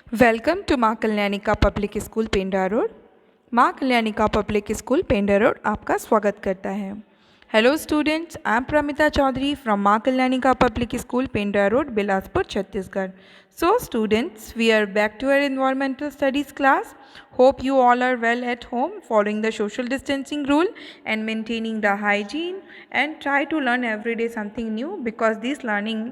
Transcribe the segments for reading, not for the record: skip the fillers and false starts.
Welcome to Maa Kalyanika public school Pendra road. Maa Kalyanika public school Pendra road आपका स्वागत करता है। Hello students, I am Pramita Chaudhary from Maa Kalyanika public school Pendra road, Bilaspur, Chhattisgarh. So students, we are back to our environmental studies class. Hope you all are well at home, following the social distancing rule and maintaining the hygiene, and try to learn every day something new, because this learning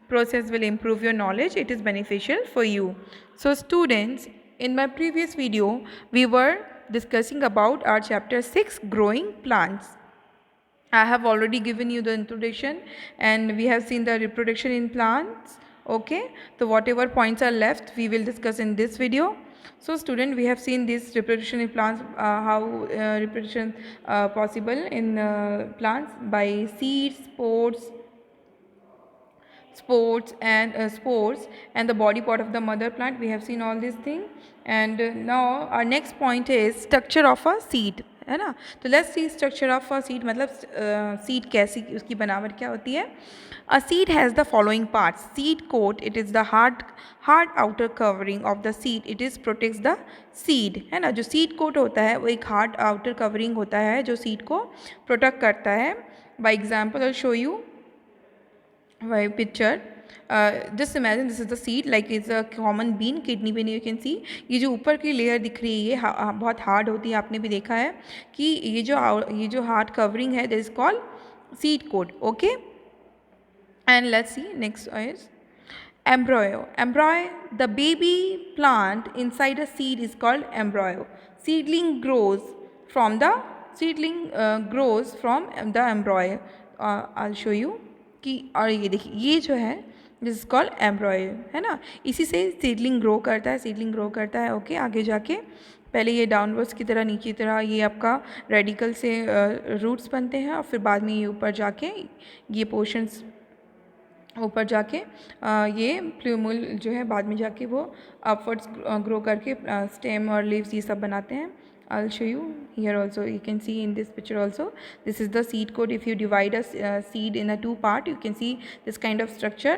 process will improve your knowledge. It is beneficial for you. So students, in my previous video we were discussing about our chapter 6, growing plants. I have already given you the introduction and we have seen the reproduction in plants. Okay, so whatever points are left we will discuss in this video. So student, we have seen this reproduction in plants, how reproduction possible in plants by seeds, spores and the body part of the mother plant. We have seen all these things, and now our next point is structure of a seed, है ना। तो let's see structure of a seed, मतलब seed कैसी, उसकी बनावट क्या होती है। A seed has the following parts. Seed coat, it is the hard outer covering of the seed, it is protects the seed, है ना। जो सीड कोट होता है वो एक हार्ड आउटर कवरिंग होता है जो सीड को प्रोटेक्ट करता है। By example I show you by picture. Just imagine this is the seed, like it's a common bean, kidney bean you can see. ये जो ऊपर की लेयर दिख रही है ये बहुत हार्ड होती है, आपने भी देखा है कि ये जो हार्ड कवरिंग है this is called seed coat. Okay, and let's see next is embryo. The baby plant inside a seed is called embryo. Seedling grows from the embryo. I'll show you कि, और ये देखिए ये जो है this is called एम्ब्रॉय, है ना। इसी से सीडलिंग ग्रो करता है। ओके, आगे जाके पहले ये डाउनवर्ड्स की तरह, नीचे की तरह ये आपका रेडिकल से रूट्स बनते हैं, और फिर बाद में ये ऊपर जाके ये पोर्शंस ऊपर जाके ये प्लूमुल जो है बाद में जाके वो अपवर्ड्स ग्रो करके स्टेम और लीव्स ये सब बनाते हैं। I'll show you here also. You can see in this picture also. This is the seed coat. If you divide a seed in a two part, you can see this kind of structure.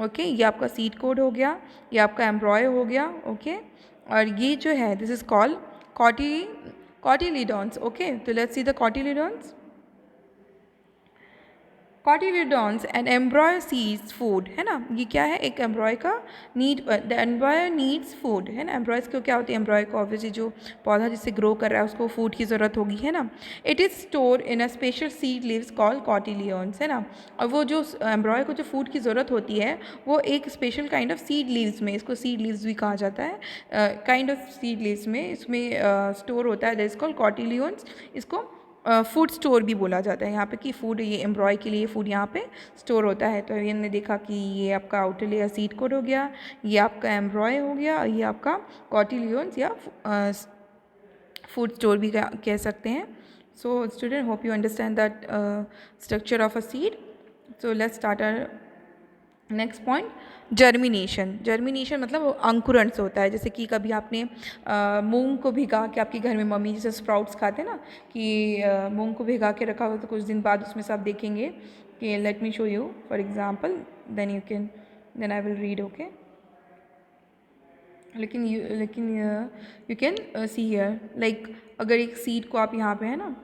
Okay, ये आपका seed coat हो गया, ये आपका embryo हो गया। Okay, और ये जो है this is called cotyledons. Okay, so let's see the cotyledons. Cotyledons and एम्ब्रॉय seeds food, है ना। ये क्या है, एक एम्ब्रॉय का नीड, द एम्ब्रॉय नीड्स फूड, है ना। एम्ब्रॉयस को क्या होती है, एम्ब्रॉय को ऑब्वियसली जो पौधा जिससे ग्रो कर रहा है उसको फूड की ज़रूरत होगी, है ना। It is store in a special seed leaves called cotyledons, है ना। और वो जो एम्ब्रॉय को जो फूड की ज़रूरत होती है वो एक special kind of seed leaves में, इसको सीड लीव्स भी कहा जाता है, काइंड ऑफ सीड लीव्स में इसमें स्टोर होता है, दैट इज कॉल्ड कॉटिलियंस। इसको फूड स्टोर भी बोला जाता है यहाँ पे, कि फूड, ये एम्ब्रॉय के लिए फूड यहाँ पे स्टोर होता है। तो हमने देखा कि ये आपका आउटर लेयर सीड कोड हो गया, ये आपका एम्ब्रॉय हो गया, ये आपका कॉटिलियंस या फूड स्टोर भी कह सकते हैं। So student, hope you understand that structure of a seed. So let's start our next point, germination मतलब अंकुरण से होता है। जैसे कि कभी आपने मूंग को भिगा के, आपके घर में मम्मी जैसे स्प्राउट्स खाते हैं ना, कि मूंग को भिगा के रखा हो तो कुछ दिन बाद उसमें से आप देखेंगे कि, let me show you for example, then I will read. Okay, लेकिन you can see here, like अगर एक सीड को आप यहाँ पे, है ना,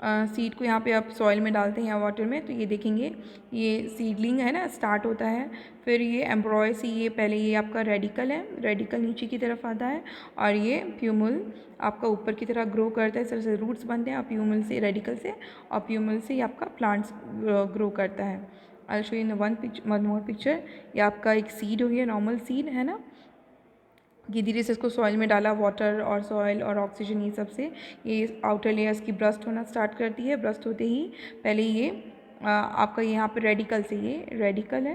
सीड को यहाँ पे आप सॉइल में डालते हैं या वाटर में, तो ये देखेंगे ये सीडलिंग है ना, स्टार्ट होता है। फिर ये एम्ब्रॉय से, ये पहले ये आपका रेडिकल है, रेडिकल नीचे की तरफ आता है, और ये प्यूमुल आपका ऊपर की तरफ ग्रो करता है। इस तरह से रूट्स बनते हैं, और प्यूमुल से, रेडिकल से, और प्यूमुल से ये आपका प्लांट्स ग्रो करता है। I show in one more picture. ये आपका एक सीड हो गया, नॉर्मल सीड, है ना। ये धीरे से इसको सॉइल में डाला, वाटर और सॉइल और ऑक्सीजन ये सब से ये आउटर लेयर्स की ब्रस्ट होना स्टार्ट करती है। ब्रस्ट होते ही पहले ये आपका यहाँ पे रेडिकल से, ये रेडिकल है,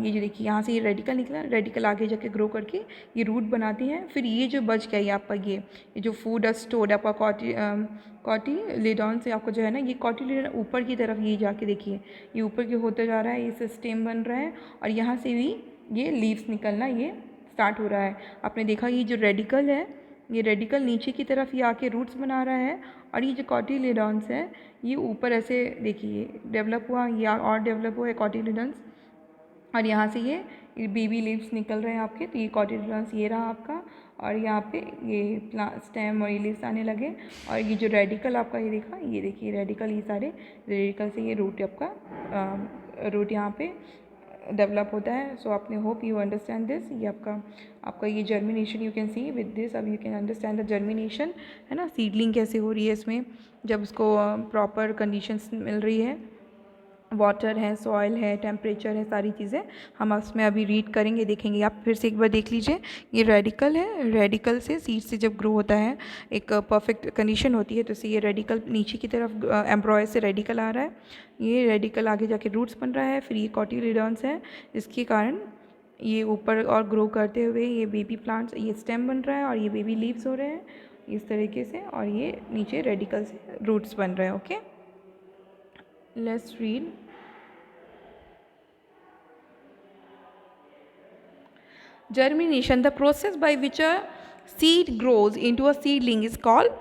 ये जो देखिए यहाँ से ये रेडिकल निकला, रेडिकल आगे जाके ग्रो करके ये रूट बनाती है। फिर ये जो बच गया ये आपका ये जो फूड स्टोर्ड आपका कॉटिलिडॉन से आपको जो है ना, ये कॉटिलिडॉन ऊपर की तरफ ये जाके देखिए ये ऊपर की होते जा रहा है, ये स्टेम बन रहा है, और यहाँ से भी ये लीव्स निकलना ये स्टार्ट हो रहा है। आपने देखा ये जो रेडिकल है, ये रेडिकल नीचे की तरफ ये आके रूट्स बना रहा है, और ये जो कॉटिलिडॉन्स है ये ऊपर ऐसे देखिए डेवलप हुआ, या और डेवलप हुआ है कॉटिलिडॉन्स, और यहाँ से ये ये बेबी लीव्स निकल रहे हैं आपके, तो ये कॉटिलिडॉन्स ये रहा आपका, और यहाँ पे ये स्टेम और ये लीव्स आने लगे, और ये जो रेडिकल आपका ये देखा, ये देखिए रेडिकल, ये सारे रेडिकल से ये रूट आपका रूट यहाँ पे डेवलप होता है. सो आपने होप यू अंडरस्टैंड दिस. ये आपका ये germination you can see with this. अब you can understand the germination, है ना, सीडलिंग कैसे हो रही है इसमें, जब उसको प्रॉपर कंडीशंस मिल रही है, वाटर है, सॉइल है, टेम्परेचर है, सारी चीज़ें हम उसमें अभी रीड करेंगे, देखेंगे. आप फिर से एक बार देख लीजिए. ये रेडिकल है, रेडिकल से सीड से जब ग्रो होता है एक परफेक्ट कंडीशन होती है, तो इससे ये रेडिकल नीचे की तरफ एम्ब्रॉय से रेडिकल आ रहा है, ये रेडिकल आगे जाके रूट्स बन रहा है, फिर ये कॉटिलिडॉन्स है, इसके कारण ये ऊपर और ग्रो करते हुए ये बेबी प्लांट्स, ये स्टेम बन रहा है और ये बेबी लीव्स हो रहे हैं इस तरीके से, और ये नीचे रेडिकल से रूट्स बन रहे हैं. Okay, let's read. Germination, the process by which a seed grows into a seedling is called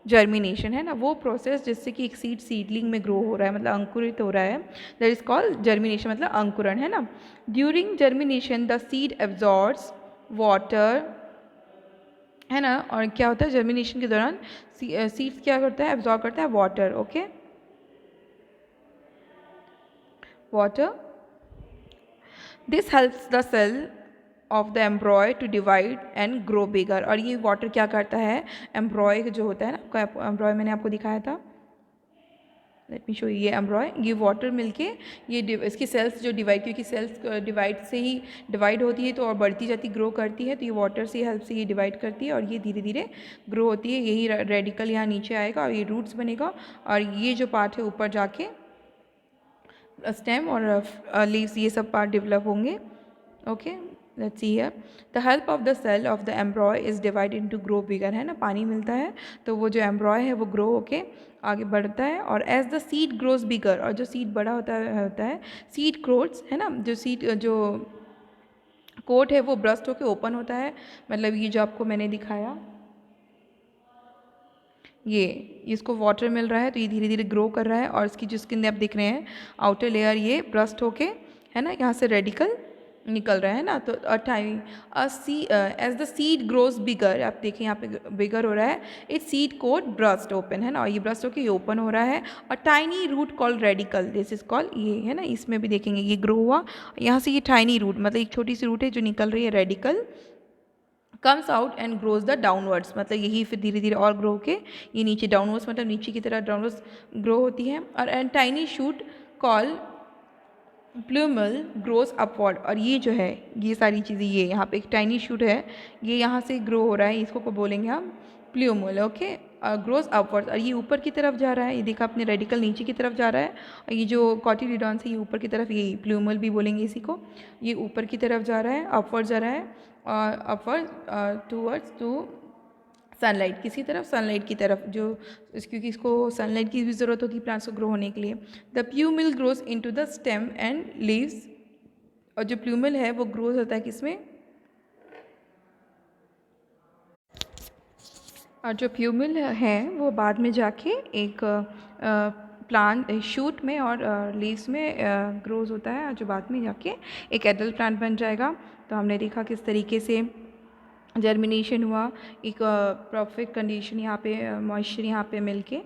germination, है ना, वो प्रोसेस जिससे कि एक सीडलिंग में ग्रो हो रहा है, मतलब अंकुरित हो रहा है, दैट इज कॉल्ड जर्मिनेशन, मतलब अंकुरण, है ना. During germination the seed absorbs water, है ना, और क्या होता है जर्मिनेशन के दौरान सीड्स क्या करता है, एब्जॉर्ब करता है water. Okay, water. This helps the cell of the embryo to divide and grow bigger. और ये वाटर क्या करता है, एम्ब्रॉय जो होता है ना आपका, एम्ब्रॉय मैंने आपको दिखाया था, लेट मी शो यू, ये एम्ब्रॉय, ये वाटर मिलके ये इसकी सेल्स जो डिवाइड, क्योंकि सेल्स डिवाइड से ही डिवाइड होती है तो और बढ़ती जाती, ग्रो करती है, तो ये वाटर से हेल्प से ये डिवाइड करती है और ये धीरे धीरे ग्रो होती है. यही रेडिकल यहाँ नीचे आएगा और ये रूट्स बनेगा, और ये जो पार्ट है ऊपर जाके स्टेम और लीव्स, ये सब पार्ट डेवलप होंगे. Okay, let's see here. The help of the cell of the embryo is divided into grow bigger, है ना, पानी मिलता है तो वो जो एम्ब्रॉय है वो ग्रो होके आगे बढ़ता है. और एज द सीड ग्रोज बिगर, और जो सीड बड़ा होता है सीड कोट्स, है ना, जो सीड जो कोट है वो ब्रस्ट होके ओपन होता है, मतलब ये जो आपको मैंने दिखाया, ये इसको वाटर मिल रहा है तो ये धीरे धीरे ग्रो कर रहा है, और इसकी जो स्किन आप देख रहे हैं आउटर लेयर, ये ब्रस्ट होके, है ना, यहाँ से रेडिकल निकल रहा है ना. तो as the seed grows bigger, आप देखें यहाँ पे बिगर हो रहा है, it seed coat burst open, है ना, और ये ब्रस्ट होके ये ओपन हो रहा है, और tiny root called radicle, this is called, ये है ना, इसमें भी देखेंगे ये ग्रो हुआ, यहाँ से ये टाइनी रूट, मतलब एक छोटी सी रूट है जो निकल रही है, radical comes out and grows the downwards, मतलब यही फिर धीरे धीरे और ग्रो होके ये नीचे डाउनवर्ड्स, मतलब नीचे की तरह डाउनवर्ड्स ग्रो होती है. और and tiny shoot call plumule grows upward, और ये जो है ये सारी चीज़ें, ये यहाँ पे एक टाइनी शूट है, ये यहाँ से ग्रो हो रहा है, इसको को बोलेंगे हम प्लूमल. ओके, ग्रोज अपवर्ड, और ये ऊपर की तरफ जा रहा है, ये देखा अपने रेडिकल नीचे की तरफ जा रहा है, और ये जो कॉटिलिडॉन्स है ये ऊपर की तरफ, ये प्लूमल भी बोलेंगे इसी को, ये ऊपर की तरफ जा रहा है, अपवर्ड जा रहा है, और अपवर्ड टूवर्ड्स टू सनलाइट, किसी तरफ सनलाइट की तरफ, जो क्योंकि इसको सनलाइट की भी ज़रूरत होती है प्लांट्स को ग्रो होने के लिए. The plumule grows into the stem and leaves, और जो प्लूमल है वो ग्रोज होता है किसमें, और जो प्लूमल है वो बाद में जाके एक प्लांट शूट में और लीव्स में ग्रोज होता है, जो बाद में जाके एक एडल्ट प्लांट बन जाएगा. तो हमने देखा किस तरीके से जर्मिनेशन हुआ, एक परफेक्ट कंडीशन यहाँ पे, मॉइस्चर यहाँ पे मिलके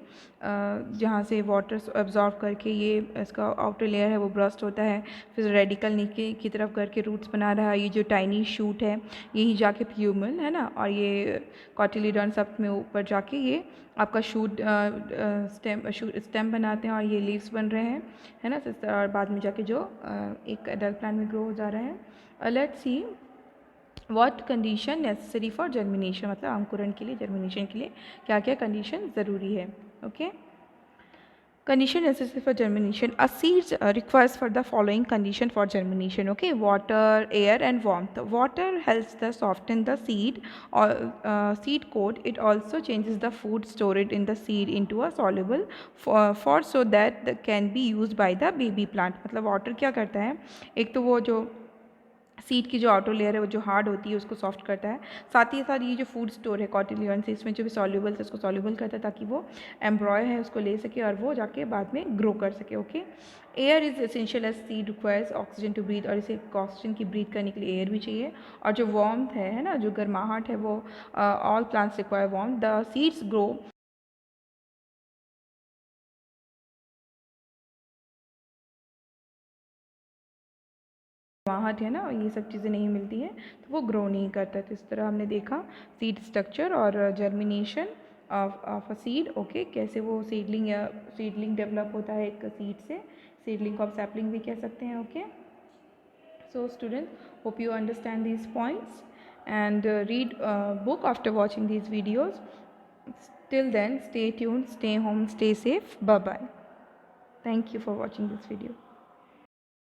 जहाँ से वाटर एब्जॉर्ब करके ये इसका आउटर लेयर है वो ब्रस्ट होता है, फिर रेडिकल नीचे की तरफ करके रूट्स बना रहा है, ये जो टाइनी शूट है यही जाके प्लूमल, है ना, और ये कॉटिलिडॉन सब में ऊपर जाके ये आपका शूट स्टेम बनाते हैं और ये लीव्स बन रहे हैं, है ना, और बाद में जाके जो एक एडल्ट प्लांट में ग्रो हो जा रहे हैं. Let's see what condition necessary for germination, मतलब अंकुरण के लिए, जर्मिनेशन के लिए क्या क्या कंडीशन ज़रूरी है. Okay, condition necessary for germination, a seeds requires for the following condition for germination. Okay, water, air and warmth. Water helps the soften the seed और seed coat. It also changes the food stored in the seed into a soluble for so that can be use by the baby plant. मतलब water क्या करता है, एक तो वो जो seed की जो आउटर लेयर है वो जो हार्ड होती है उसको सॉफ्ट करता है। साथ ही साथ ये जो फूड स्टोर है कॉटिलियंस, इसमें जो भी सॉल्यूबल्स है उसको सॉल्यूबल करता है ताकि वो एम्ब्रॉय है उसको ले सके और वो जाके बाद में ग्रो कर सके। Okay, air is essential as seed requires oxygen to breathe, और इसे ऑक्सीजन की ब्रीथ करने के लिए एयर भी चाहिए। और जो वार्मथ है ना, जो गर्माहट है वो all plants require warm. The seeds grow गर्माहट है ना, ये सब चीज़ें नहीं मिलती हैं तो वो ग्रो नहीं करता। तो इस तरह हमने देखा सीड स्ट्रक्चर और germination of a seed. Okay, कैसे वो सीडलिंग डेवलप होता है एक सीड से। सीडलिंग को आप सैपलिंग भी कह सकते हैं। Okay, so students, hope you understand these points and read book after watching these videos. Till then, stay tuned, stay home, stay safe. Bye bye. Thank you for watching this video.